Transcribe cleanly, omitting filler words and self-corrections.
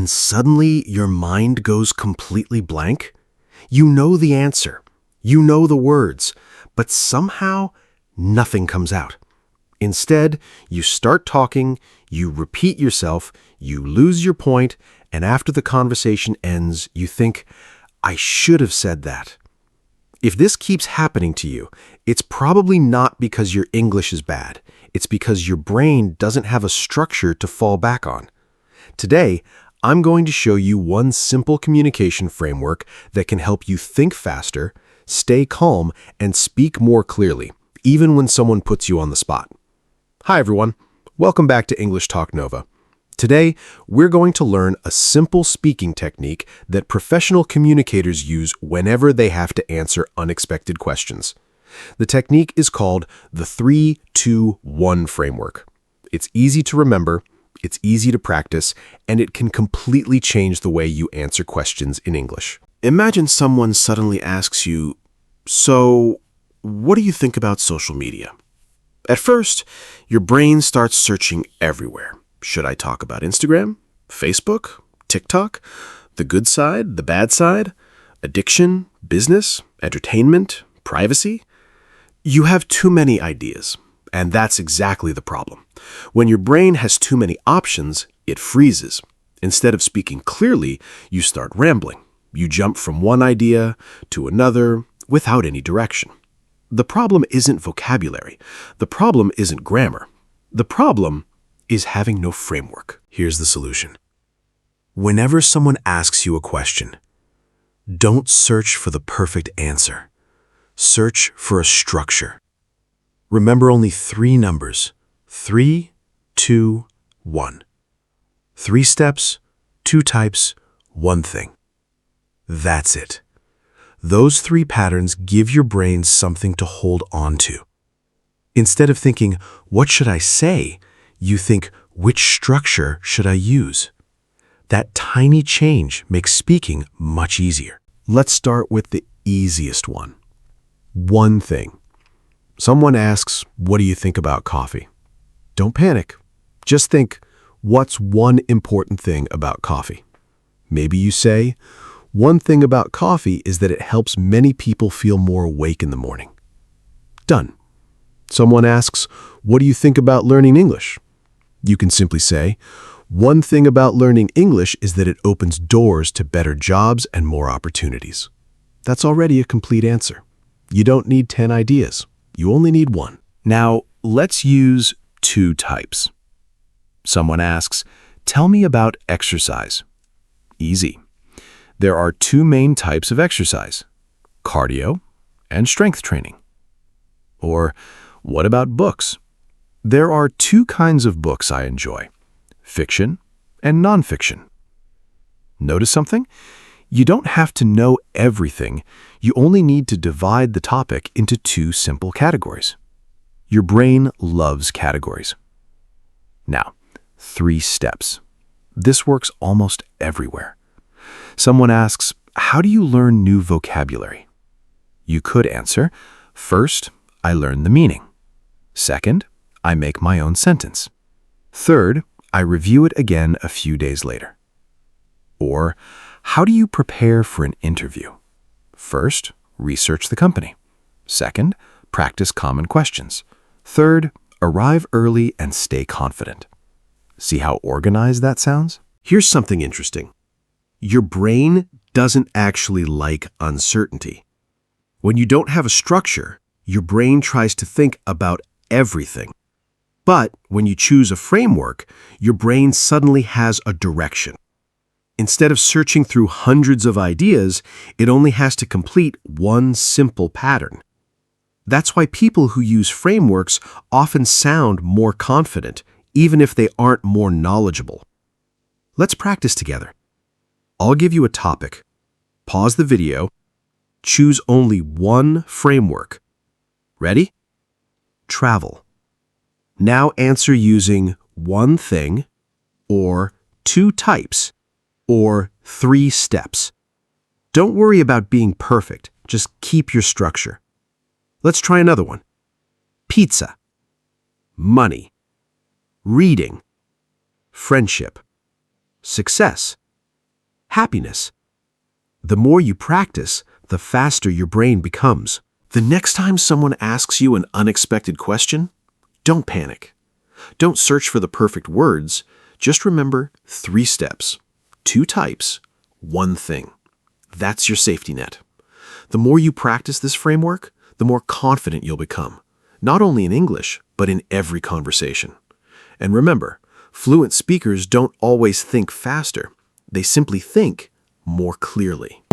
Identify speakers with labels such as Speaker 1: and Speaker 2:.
Speaker 1: suddenly your mind goes completely blank? You know the answer, you know the words, but somehow nothing comes out. Instead, you start talking, you repeat yourself, you lose your point, and after the conversation ends, you think, I should have said that. If this keeps happening to you, it's probably not because your English is bad. It's because your brain doesn't have a structure to fall back on. Today, I'm going to show you one simple communication framework that can help you think faster, stay calm, and speak more clearly, even when someone puts you on the spot. Hi everyone, welcome back to English Talk Nova. Today, we're going to learn a simple speaking technique that professional communicators use whenever they have to answer unexpected questions. The technique is called the 3-2-1 framework. It's easy to remember, it's easy to practice, and it can completely change the way you answer questions in English. Imagine someone suddenly asks you, "So, what do you think about social media?" At first, your brain starts searching everywhere. Should I talk about Instagram, Facebook, TikTok, the good side, the bad side, addiction, business, entertainment, privacy? You have too many ideas, and that's exactly the problem. When your brain has too many options, it freezes. Instead of speaking clearly, you start rambling. You jump from one idea to another without any direction. The problem isn't vocabulary. The problem isn't grammar. The problem is having no framework. Here's the solution. Whenever someone asks you a question, don't search for the perfect answer. Search for a structure. Remember only 3 numbers: 3, 2, 1. 3 steps, 2 types, 1 thing. That's it. Those 3 patterns give your brain something to hold on to. Instead of thinking, what should I say? You think, which structure should I use? That tiny change makes speaking much easier. Let's start with the easiest one. 1 thing. Someone asks, what do you think about coffee? Don't panic. Just think, what's one important thing about coffee? Maybe you say, one thing about coffee is that it helps many people feel more awake in the morning. Done. Someone asks, what do you think about learning English? You can simply say, one thing about learning English is that it opens doors to better jobs and more opportunities. That's already a complete answer. You don't need 10 ideas. You only need 1. Now, let's use 2 types. Someone asks, tell me about exercise. Easy. There are 2 main types of exercise: cardio and strength training. Or, what about books? There are 2 kinds of books I enjoy: fiction and nonfiction. Notice something? You don't have to know everything. You only need to divide the topic into 2 simple categories. Your brain loves categories. Now, 3 steps. This works almost everywhere. Someone asks, how do you learn new vocabulary? You could answer, first, I learn the meaning. Second, I make my own sentence. Third, I review it again a few days later. Or, how do you prepare for an interview? First, research the company. Second, practice common questions. Third, arrive early and stay confident. See how organized that sounds? Here's something interesting. Your brain doesn't actually like uncertainty. When you don't have a structure, your brain tries to think about everything. But when you choose a framework, your brain suddenly has a direction. Instead of searching through hundreds of ideas, it only has to complete one simple pattern. That's why people who use frameworks often sound more confident, even if they aren't more knowledgeable. Let's practice together. I'll give you a topic. Pause the video. Choose only one framework. Ready? Travel. Now answer using 1 thing, or 2 types, or 3 steps. Don't worry about being perfect. Just keep your structure. Let's try another one. Pizza. Money. Reading. Friendship. Success. happiness. The more you practice, the faster your brain becomes. The next time someone asks you an unexpected question, don't panic. Don't search for the perfect words. Just remember 3 steps, 2 types, 1 thing. That's your safety net. The more you practice this framework, the more confident you'll become, not only in English, but in every conversation. And remember, fluent speakers don't always think faster. They simply think more clearly.